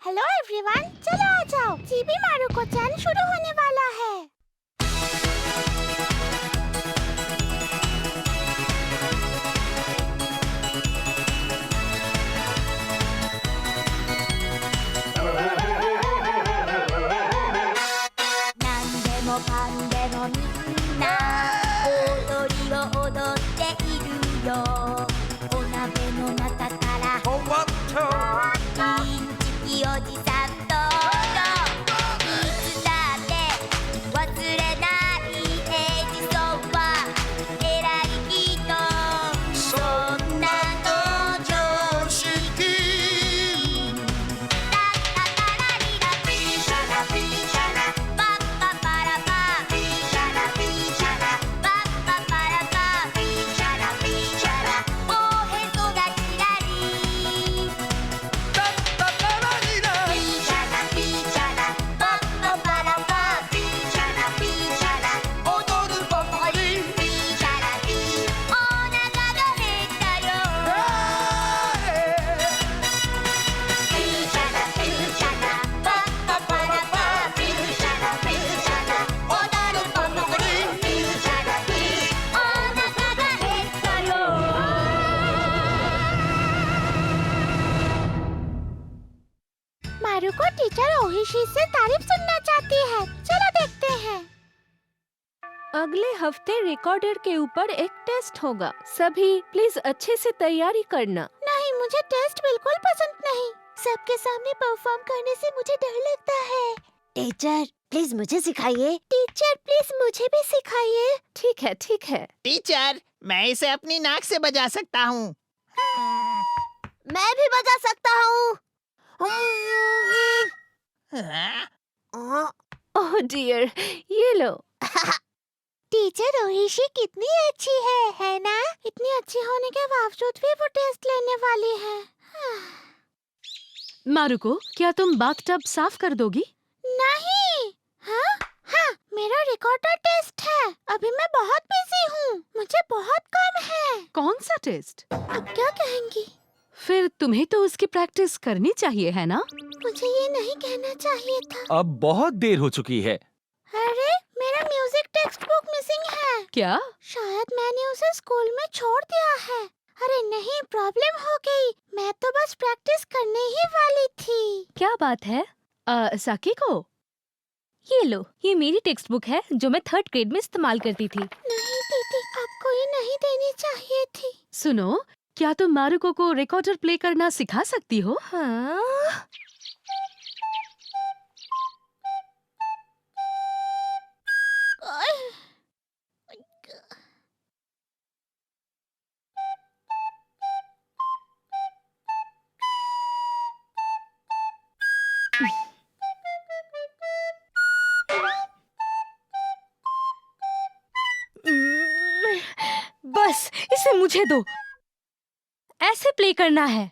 Hello everyone, चलो आ जाओ। GB Marco चैन शुरू होने वाला है। नांदेमो कांदेमो मिन्ना ओदोरीを踊っているよ。お鍋の中からインチキおじさん登場。いつだって忘れないエジソンは偉い人。そんなの常識。ラッタタラリラピーシャラピーシャラパッパパラパピーシャラピーシャラパッパパラパピーシャラピーシャラおへそがキラリタッタタラリラピーシャラピーシャラパッパパラパピーシャラピーシャラ踊るパパリピーシャラピーお腹が減ったよピーシャラピーシャラパッパパラパピーシャラピーシャラ踊るパパリピーシャラピーお腹が減ったよमारुको टीचर ओहिशी से तारीफ सुनना चाहती है। चलो देखते हैं। अगले हफ्ते रिकॉर्डर के ऊपर एक टेस्ट होगा। सभी प्लीज अच्छे से तैयारी करना। नहीं, मुझे टेस्ट बिल्कुल पसंद नहीं। सबके सामने परफॉर्म करने से मुझे डर लगता है। टीचर प्लीज मुझे सिखाइए। टीचर प्लीज मुझे भी सिखाइए। ठीक है ठीक है। टीचर, मैं इसे अपनी नाक से बजा सकता हूँ। मैं भी बजा सकता हूँ। ओह डियर, ये लो। टीचर ओहिशी कितनी अच्छी है ना? इतनी अच्छी होने के बावजूद भी वो टेस्ट लेने वाली है। मारुको, क्या तुम बाथटब साफ कर दोगी? नहीं। हाँ हाँ, मेरा रिकॉर्डर टेस्ट है। अभी मैं बहुत बिजी हूँ। मुझे बहुत काम है। कौन सा टेस्ट? अब क्या कहेंगी? फिर तुम्हें तो उसकी प्रैक्टिस करनी चाहिए, है ना? मुझे ये नहीं कहना चाहिए था। अब बहुत देर हो चुकी है। अरे, मेरा म्यूजिक टेक्स्ट बुक मिसिंग है। क्या? शायद मैंने उसे स्कूल में छोड़ दिया है। अरे नहीं, प्रॉब्लम हो गई। मैं तो बस प्रैक्टिस करने ही वाली थी। क्या बात है? साकीको, ये लो, ये मेरी टेक्स्ट बुक है जो मैं 3rd ग्रेड में इस्तेमाल करती थी। नहीं दीदी, आपको ये नहीं देनी चाहिए थी। सुनो, क्या तुम मारुको को रिकॉर्डर प्ले करना सिखा सकती हो? हाँ। बस इसे मुझे दो। ऐसे प्ले करना है।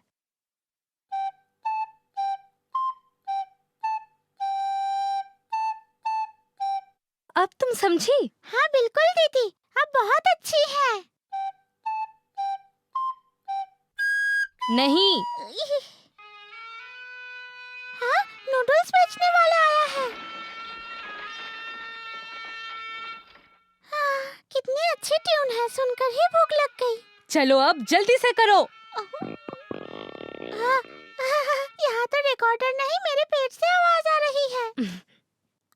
अब तुम समझी? हाँ बिल्कुल दीदी, आप बहुत अच्छी हैं। नहीं। हाँ, नूडल्स बेचने वाला आया है। हाँ, कितनी अच्छी ट्यून है, सुनकर ही भूख लग गई। चलो अब जल्दी से करो। हाँ, यहाँ तो रिकॉर्डर नहीं, मेरे पेट से आवाज आ रही है।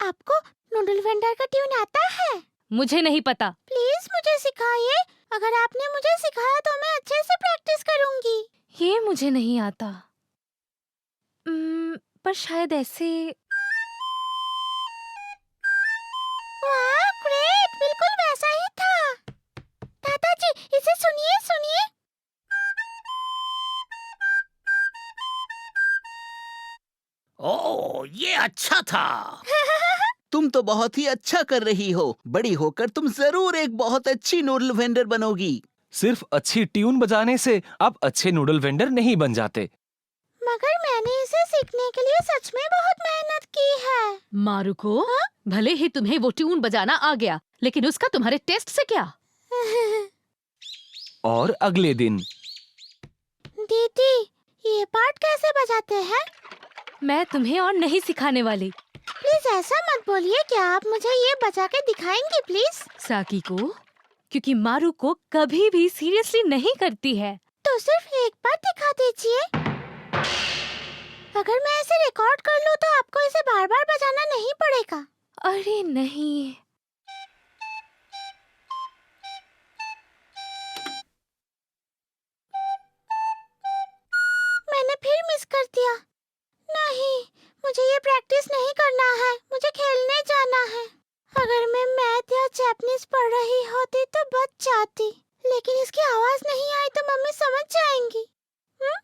आपको नूडल वेंडर का ट्यून आता है? मुझे नहीं पता। प्लीज मुझे सिखाइए। अगर आपने मुझे सिखाया तो मैं अच्छे से प्रैक्टिस करूंगी। ये मुझे नहीं आता। पर शायद ऐसे। वाह, ग्रेट, बिल्कुल वैसा ही था। दादाजी, इसे सुनिए सुनिए। ओह, ये अच्छा था। तुम तो बहुत ही अच्छा कर रही हो। बड़ी होकर तुम जरूर एक बहुत अच्छी नूडल वेंडर बनोगी। सिर्फ अच्छी ट्यून बजाने से आप अच्छे नूडल वेंडर नहीं बन जाते। मगर मैंने इसे सीखने के लिए सच में बहुत मेहनत की है। मारुको, भले ही तुम्हें वो ट्यून बजाना आ गया, लेकिन उसका तुम्हारे टेस्ट से क्या? और अगले दिन दीदी, ये पार्ट कैसे बजाते हैं? मैं तुम्हें और नहीं सिखाने वाली। प्लीज ऐसा मत बोलिए, क्या आप मुझे ये बजा के दिखाएंगे प्लीज? साकी को, क्योंकि मारू को कभी भी सीरियसली नहीं करती है। तो सिर्फ एक बार दिखा दीजिए। अगर मैं इसे रिकॉर्ड कर लूँ तो आपको इसे बार बार बजाना नहीं पड़ेगा। अरे नहीं, मैंने फिर मिस कर दिया। नहीं, मुझे ये प्रैक्टिस नहीं करना है, मुझे खेलने जाना है। अगर मैं मैथ या जापानीज पढ़ रही होती तो बच जाती, लेकिन इसकी आवाज नहीं आई तो मम्मी समझ जाएंगी। हाँ?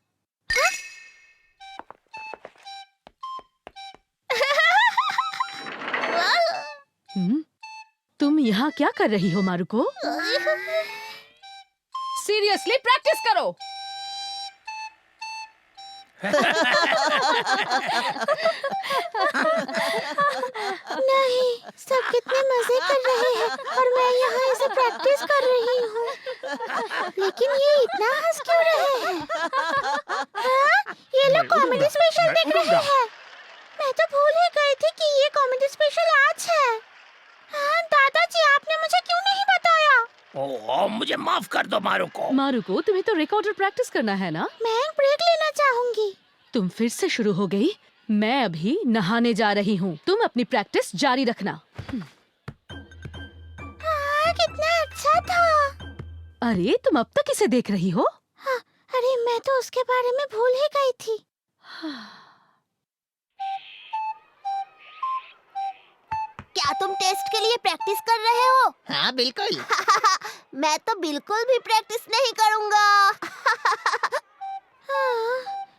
तुम यहाँ क्या कर रही हो मारुको? सीरियसली प्रैक्टिस करो। नहीं, सब कितने मजे कर रहे हैं और मैं यहाँ इसे प्रैक्टिस कर रही हूँ। लेकिन ये इतना हंस क्यों रहे हैं? हाँ? ये लोग कॉमेडी स्पेशल देख रहे हैं। मैं तो भूल ही गई थी कि ये कॉमेडी स्पेशल आज है। हाँ, दादाजी आपने मुझे क्यों नहीं बताया? ओह, मुझे माफ कर दो मारुको। मारुको, तुम्हें तो रिकॉर्डर प्रैक्टिस करना है ना? मैं एक ब्रेक लेना चाहूंगी। तुम फिर से शुरू हो गई। मैं अभी नहाने जा रही हूँ, तुम अपनी प्रैक्टिस जारी रखना। हाँ, कितना अच्छा था। अरे तुम अब तक इसे देख रही हो? हाँ, अरे मैं तो उसके बारे में भूल ही गई थी। क्या तुम टेस्ट के लिए प्रैक्टिस कर रहे हो? हाँ बिल्कुल। मैं तो बिल्कुल भी प्रैक्टिस नहीं करूँगा। हाँ,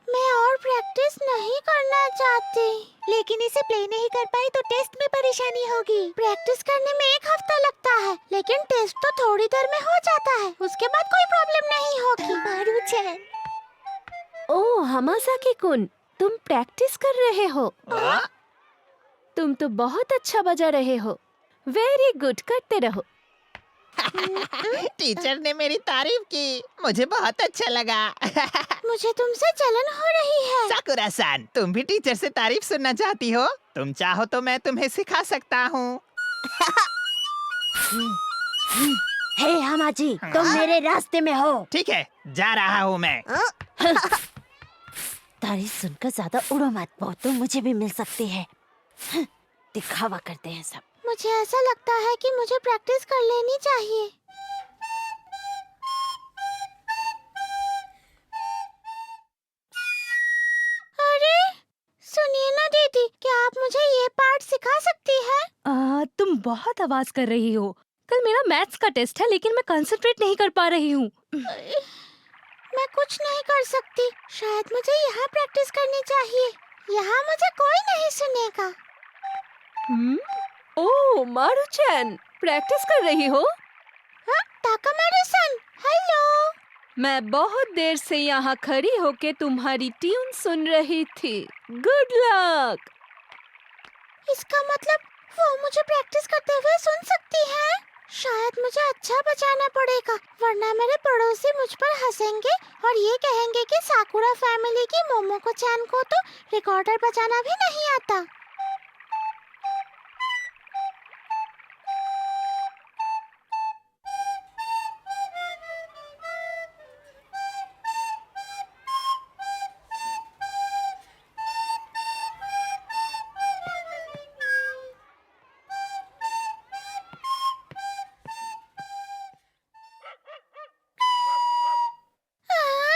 मैं और प्रैक्टिस नहीं करना चाहती। लेकिन इसे प्ले नहीं कर पाई तो टेस्ट में परेशानी होगी। प्रैक्टिस करने में 1 हफ्ता लगता है, लेकिन टेस्ट तो थोड़ी देर में हो जाता है। उसके बाद कोई प्रॉब्लम नहीं होगी। मारू-चैन। ओह हमासाकी-कुन, तुम प्रैक्टिस कर रहे हो? तुम तो बहुत अच्छा बजा रहे हो। वेरी गुड, करते रहो। टीचर ने मेरी तारीफ की, मुझे बहुत अच्छा लगा। मुझे तुमसे जलन हो रही है। साकुरा-सान, तुम भी टीचर से तारीफ सुनना चाहती हो? तुम चाहो तो मैं तुम्हें सिखा सकता हूँ। हे हमाजी, तुम मेरे रास्ते में हो। ठीक है, जा रहा हूँ मैं। तारीफ सुनकर ज्यादा उड़ो मत, वो तो मुझे भी मिल सकती है। दिखावा करते हैं सब। मुझे ऐसा लगता है कि मुझे प्रैक्टिस कर लेनी चाहिए। अरे सुनिए ना दीदी, क्या आप मुझे ये पार्ट सिखा सकती हैं? तुम बहुत आवाज कर रही हो। कल मेरा मैथ्स का टेस्ट है, लेकिन मैं कंसंट्रेट नहीं कर पा रही हूँ। मैं कुछ नहीं कर सकती। शायद मुझे यहाँ प्रैक्टिस करनी चाहिए। यहाँ मुझे कोई नहीं सुनेगा। ओह मारू-चैन, प्रैक्टिस कर रही हो? हाँ, ताकामारू-सन, हेलो। मैं बहुत देर से यहाँ खड़ी होके तुम्हारी ट्यून सुन रही थी। Good luck. इसका मतलब वो मुझे प्रैक्टिस करते हुए सुन सकती है। शायद मुझे अच्छा बजाना पड़ेगा, वरना मेरे पड़ोसी मुझ पर हंसेंगे और ये कहेंगे कि साकुरा फैमिली की मोमोको-चैन को तो रिकॉर्डर बजाना भी नहीं आता।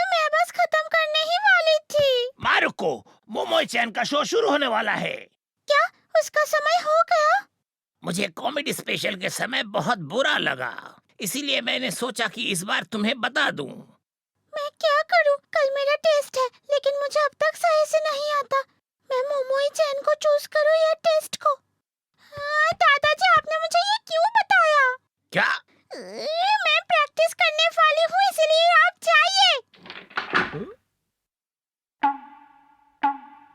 मैं बस खत्म करने ही वाली थी। मारुको, मोमोई-चैन का शो शुरू होने वाला है। क्या उसका समय हो गया? मुझे कॉमेडी स्पेशल के समय बहुत बुरा लगा, इसीलिए मैंने सोचा कि इस बार तुम्हें बता दूं। मैं क्या करूं? कल मेरा टेस्ट है, लेकिन मुझे अब तक सही से नहीं आता। मैं मोमोई-चैन को चूज करूं या टेस्ट को? हाँ, दादाजी आपने मुझे ये क्यों बताया? क्या? मैं प्रैक्टिस करने वाली हूँ, इसलिए आप जाइए।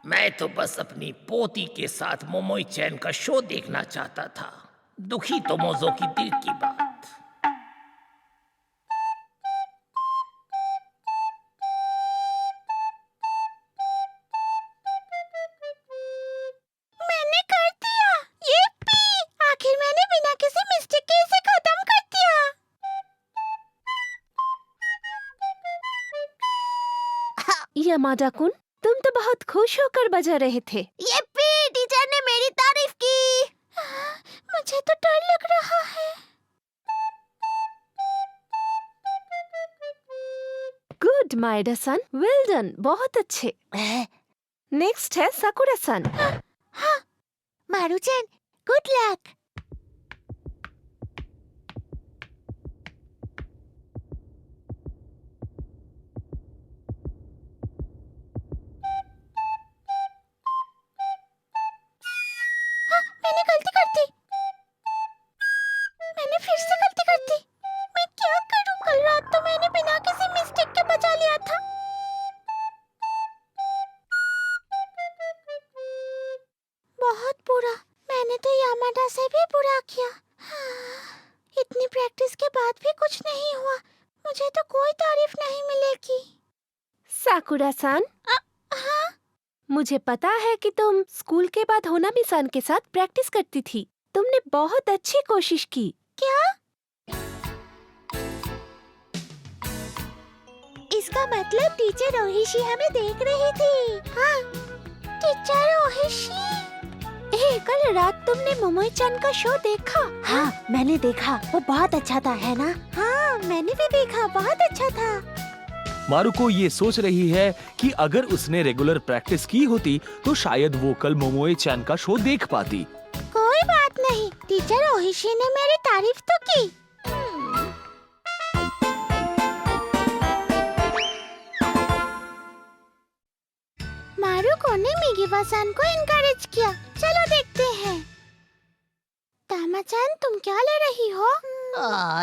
मैं तो बस अपनी पोती के साथ मोमोई-चैन का शो देखना चाहता था। दुखी तोमोज़ो की दिल की बात। यामाडा-कुन, तुम तो बहुत खुश होकर बजा रहे थे। यप्पी, टीचर ने मेरी तारीफ की। मुझे तो डर लग रहा है। गुड माएडा-सन, वेल डन, बहुत अच्छे। नेक्स्ट है साकुरा-सन। हाँ, मारू-चैन, गुड लक। मैंने गलती कर दी। मैंने फिर से गलती कर दी। मैं क्या करूं? कल रात तो मैंने बिना किसी मिस्टेक के बचा लिया था। बहुत बुरा। मैंने तो यामाडा से भी बुरा किया। इतनी प्रैक्टिस के बाद भी कुछ नहीं हुआ। मुझे तो कोई तारीफ नहीं मिलेगी। साकुरा-सान, हाँ? मुझे पता है कि तुम स्कूल के बाद होनामी-सान के साथ प्रैक्टिस करती थी। तुमने बहुत अच्छी कोशिश की। क्या? इसका मतलब टीचर ओहिशी हमें देख रही थी। हाँ, टीचर ओहिशी। कल रात तुमने मोमोई-चान का शो देखा? हाँ, मैंने देखा। वो बहुत अच्छा था, है ना? हाँ, मैंने भी देखा। बहुत अच्छा था। मारुको ये सोच रही है कि अगर उसने रेगुलर प्रैक्टिस की होती तो शायद वो कल मोमोए-चान का शो देख पाती। कोई बात नहीं, टीचर ओहिशी ने मेरी तारीफ तो की। मारुको ने मिगिवा-सान को इनकरेज किया। चलो देखते हैं। तामा-चान, तुम क्या ले रही हो?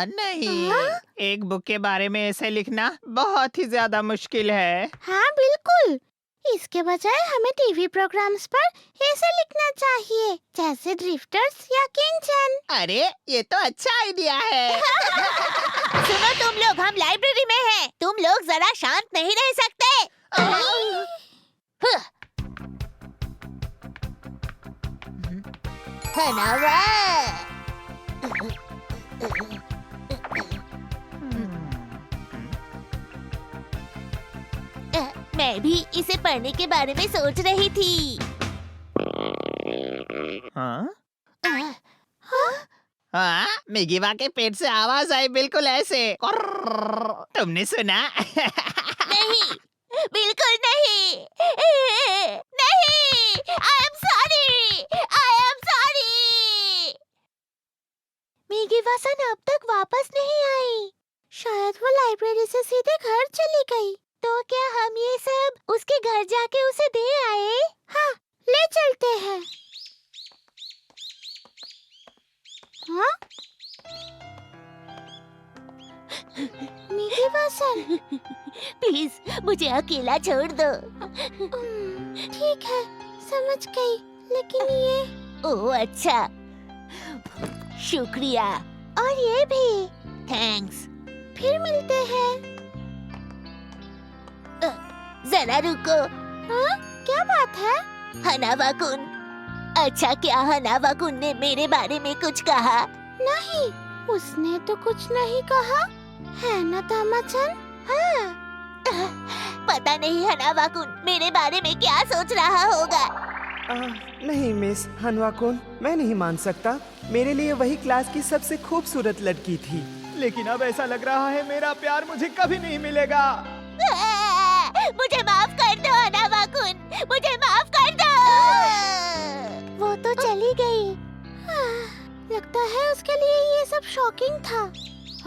नहीं, एक बुक के बारे में ऐसे लिखना बहुत ही ज्यादा मुश्किल है। हाँ बिल्कुल। इसके बजाय हमें टीवी प्रोग्राम्स पर ऐसे लिखना चाहिए, जैसे ड्रिफ्टर्स या किंचन। अरे ये तो अच्छा आइडिया है। सुनो तुम लोग, हम लाइब्रेरी में हैं। तुम लोग जरा शांत नहीं रह सकते? मैं भी इसे पढ़ने के बारे में सोच रही थी। हाँ? हाँ, मिगिवा के पेट से आवाज आई बिल्कुल ऐसे। तुमने सुना? नहीं, बिल्कुल नहीं। नहीं, I am sorry, I am sorry। मिगिवा-सान अब तक वापस नहीं आई। शायद वो लाइब्रेरी से सीधे घर चली गई। तो क्या हम ये सब उसके घर जाके उसे दे आए? हाँ, ले चलते हैं। हाँ? मिगिवा-सान, प्लीज मुझे अकेला छोड़ दो। ठीक है, समझ गई। लेकिन ये... ओह अच्छा, शुक्रिया। और ये भी थैंक्स। फिर मिलते हैं। जरा रुको। हाँ? क्या बात है? हनावा-कुन। अच्छा, क्या हनावा-कुन ने मेरे बारे में कुछ कहा? नहीं, उसने तो कुछ नहीं कहा, है ना तामा-चान? हाँ। पता नहीं हनावा-कुन मेरे बारे में क्या सोच रहा होगा। नहीं मिस हनवा-कुन, मैं नहीं मान सकता। मेरे लिए वही क्लास की सबसे खूबसूरत लड़की थी, लेकिन अब ऐसा लग रहा है मेरा प्यार मुझे कभी नहीं मिलेगा। मुझे माफ कर दो हनावा-कुन, मुझे माफ कर दो। वो तो चली गई। लगता है उसके लिए ये सब शॉकिंग था।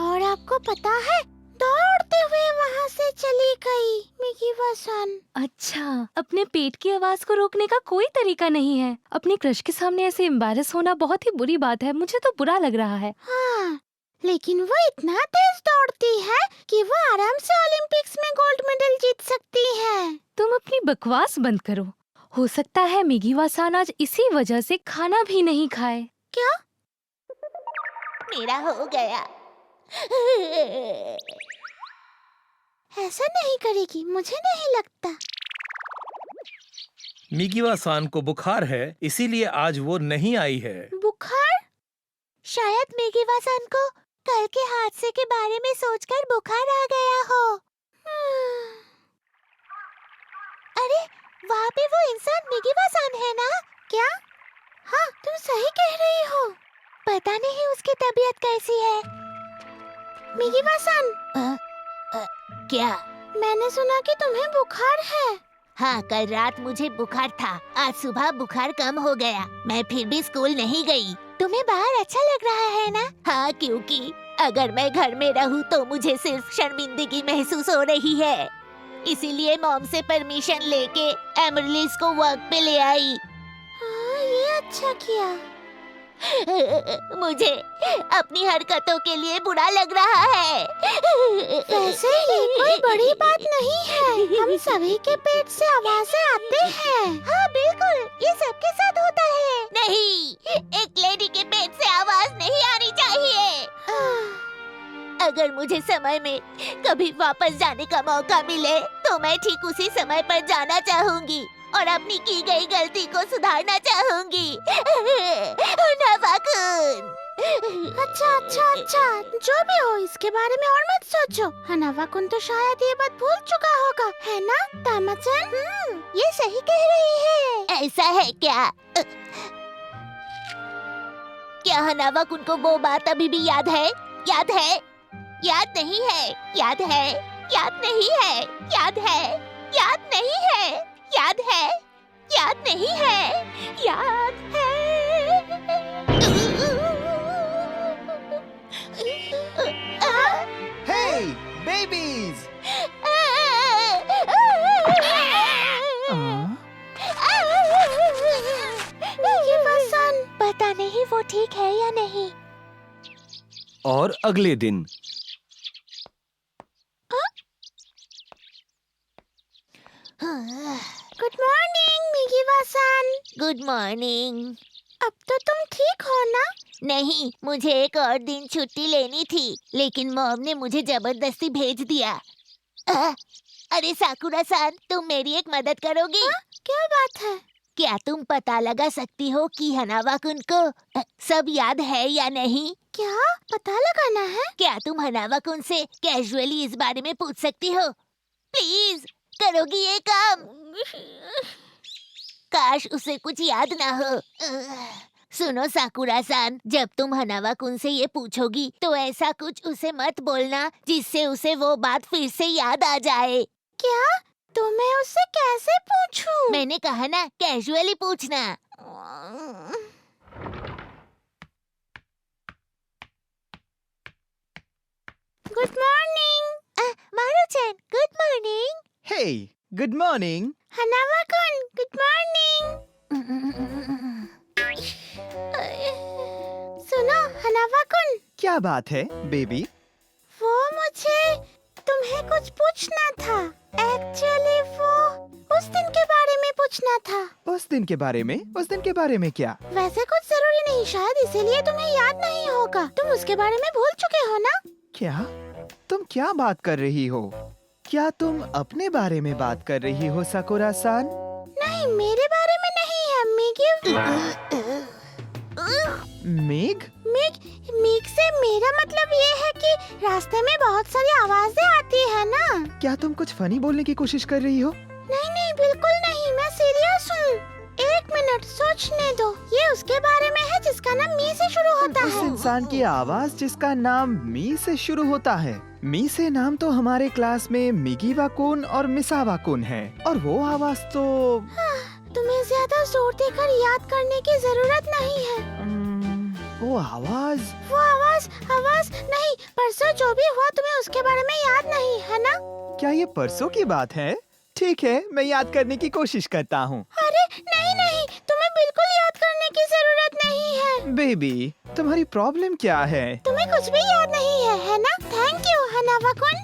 और आपको पता है, दौड़ते हुए वहाँ से चली गई मिगिवा-सान। अच्छा, अपने पेट की आवाज को रोकने का कोई तरीका नहीं है। अपने क्रश के सामने ऐसे एम्बैरस होना बहुत ही बुरी बात है। मुझे तो बुरा लग रहा है। हाँ, लेकिन वो इतना तेज दौड़ती है कि वो आराम से ओलंपिक्स में गोल्ड मेडल जीत सकती है। तुम अपनी बकवास बंद करो। हो सकता है मिगिवा-सान आज इसी वजह से खाना भी नहीं खाए। क्या? मेरा हो गया। ऐसा नहीं करेगी, मुझे नहीं लगता। मिगिवा-सान को बुखार है, इसीलिए आज वो नहीं आई है। बुखार? शायद मिगिवा-सान को कल के हादसे के बारे में सोचकर बुखार आ गया हो। वहाँ पे वो इंसान मिगी-वा-सान है ना? क्या? हाँ, तुम सही कह रही हो। पता नहीं उसकी तबीयत कैसी है। मिगी-वा-सान, क्या? मैंने सुना कि तुम्हें बुखार है। हाँ, कल रात मुझे बुखार था। आज सुबह बुखार कम हो गया। मैं फिर भी स्कूल नहीं गई। तुम्हें बाहर अच्छा लग रहा है ना? हाँ, क्योंकि अगर मैं घर में रहूँ तो मुझे सिर्फ शर्मिंदगी महसूस हो रही है। इसीलिए मॉम से परमिशन लेके एमरलिस को वर्क पे ले आई। हाँ, ये अच्छा किया। मुझे अपनी हरकतों के लिए बुरा लग रहा है। वैसे ये कोई बड़ी बात नहीं है। हम सभी के पेट से आवाजें आते हैं। हाँ बिल्कुल, ये सबके साथ होता है। नहीं, एक लेडी के पेट से आवाज नहीं आनी चाहिए। अगर मुझे समय में कभी वापस जाने का मौका मिले तो मैं ठीक उसी समय पर जाना चाहूंगी और अपनी की गई गलती को सुधारना चाहूंगी। हनावा-कुन। अच्छा, जो भी हो इसके बारे में और मत सोचो। हनावा-कुन तो शायद ये बात भूल चुका होगा, है ना तामा-चन? ये सही कह रही है। ऐसा है क्या? क्या हनावा-कुन को वो बात अभी भी याद है? याद है? याद नहीं है? याद है? याद नहीं है? याद है? याद नहीं है? याद है? याद नहीं है? याद है? Hey, babies! मिगी-वा-सान, पता नहीं वो ठीक है या नहीं। और अगले दिन good morning Migiwa-san. Good morning. अब तो तुम ठीक हो ना? नहीं, मुझे एक और दिन छुट्टी लेनी थी, लेकिन मॉम ने मुझे जबरदस्ती भेज दिया। अरे साकुरा-सान, तुम मेरी एक मदद करोगी? क्या बात है? क्या तुम पता लगा सकती हो कि हनावा-कुन को सब याद है या नहीं? क्या पता लगाना है? क्या तुम हनावा-कुन से कैजुअली इस बारे में पूछ सकती हो? प्लीज करोगी ये काम? काश उसे कुछ याद ना हो। सुनो साकुरा-सान, जब तुम हनावा-कुन से ये पूछोगी तो ऐसा कुछ उसे मत बोलना जिससे उसे वो बात फिर से याद आ जाए। क्या? तो मैं उससे कैसे पूछूं? मैंने कहा ना, कैजुअली पूछना। Good morning. Maru-chan, good morning. Hey, good morning. Hanawa-kun, good morning. सुनो हनावा-कुन, क्या बात है, बेबी? वो मुझे तुम्हें कुछ पूछना था। एक्चुअली वो उस दिन के बारे में पूछना था। उस दिन के बारे में? उस दिन के बारे में क्या? वैसे कुछ जरूरी नहीं, शायद इसीलिए तुम्हें याद नहीं होगा। तुम उसके बारे में भूल चुके हो ना? क्या? तुम क्या बात कर रही हो? क्या तुम अपने बारे में बात कर रही हो साकुरा-सान? नहीं, मेरे बारे में नहीं है। मेघ? मीग से मेरा मतलब ये है कि रास्ते में बहुत सारी आवाजें आती है ना। क्या तुम कुछ फनी बोलने की कोशिश कर रही हो? नहीं, बिल्कुल नहीं, मैं सीरियस हूँ। एक मिनट सोचने दो। ये उसके बारे में है जिसका नाम मी से शुरू होता उस है। इंसान की आवाज जिसका नाम मी से शुरू होता है। मी से नाम तो हमारे क्लास में मिगी-वा-कुन और मिसावा-कुन है, और वो आवाज तो तुम्हें ज्यादा जोर देकर याद करने की जरूरत नहीं है। वो आवाज वो आवाज नहीं, परसों जो भी हुआ तुम्हें उसके बारे में याद नहीं है ना? क्या ये परसों की बात है? ठीक है, मैं याद करने की कोशिश करता हूँ। अरे नहीं, तुम्हें बिल्कुल याद करने की जरूरत नहीं है। बेबी, तुम्हारी प्रॉब्लम क्या है? तुम्हें कुछ भी याद नहीं है ना? Thank you हनावा-कुन।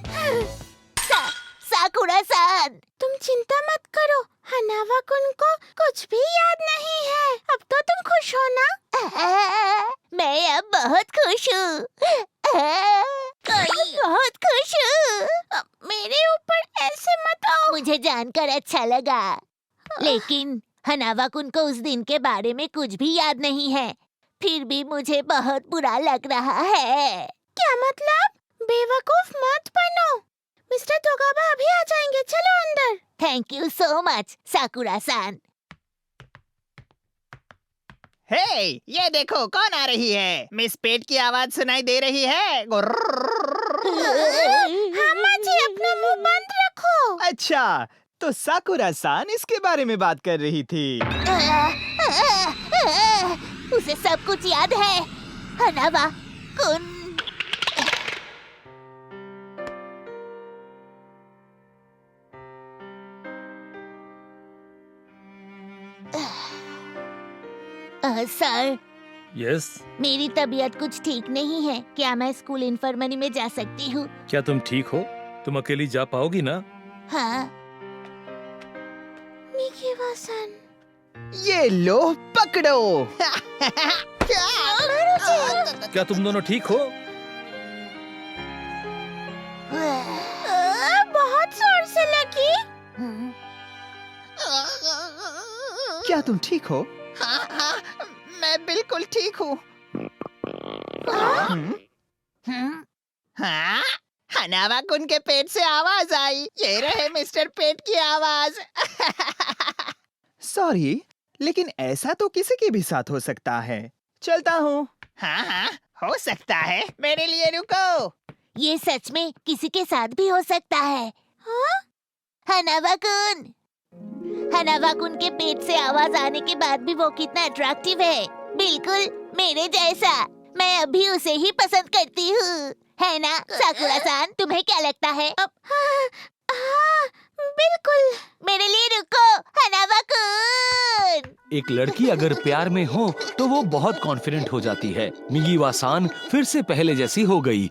साकुरा-सान, तुम चिंता मत करो, हनावा-कुन को कुछ भी याद नहीं है। अब तो तुम खुश हो ना? मैं अब बहुत खुश हूँ। बहुत खुश हूँ। मेरे ऊपर ऐसे मत आओ। मुझे जानकर अच्छा लगा, लेकिन हनावा-कुन को उस दिन के बारे में कुछ भी याद नहीं है। फिर भी मुझे बहुत बुरा लग रहा है। क्या मतलब? बेवकूफ मत बनो। मिस्टर तोगावा अभी आ जाएंगे, चलो अंदर। Thank you so much Sakura-san. Hey, ये देखो कौन आ रही है। मिस पेट की आवाज सुनाई दे रही है। हामा जी अपना मुंह बंद रखो। अच्छा, तो साकुरा-सान इसके बारे में बात कर रही थी। उसे सब कुछ याद है। हनावा-कुन। सर, यस, मेरी तबीयत कुछ ठीक नहीं है। क्या मैं स्कूल इन्फर्मरी में जा सकती हूँ? क्या तुम ठीक हो? तुम अकेली जा पाओगी ना? हाँ। मिकीवा-सान, ये लो पकड़ो। क्या तुम दोनों ठीक हो? बहुत जोर से लगी। क्या तुम ठीक हो? हाँ, मैं बिल्कुल ठीक हूँ। हाँ, हनावा-कुन के पेट से आवाज आई। ये रहे मिस्टर पेट की आवाज। सॉरी, लेकिन ऐसा तो किसी के भी साथ हो सकता है। चलता हूँ। हाँ, हो सकता है। मेरे लिए रुको। ये सच में किसी के साथ भी हो सकता है। हाँ? हनावा-कुन। हनावा-कुन के पेट से आवाज आने के बाद भी वो कितना अट्रैक्टिव है। बिल्कुल मेरे जैसा। मैं अभी उसे ही पसंद करती हूँ, है ना साकुरा-सान? तुम्हें क्या लगता है? हाँ, बिल्कुल। मेरे लिए रुको हनावा-कुन। एक लड़की अगर प्यार में हो तो वो बहुत कॉन्फिडेंट हो जाती है। मिकीवा-सान फिर से पहले जैसी हो गई।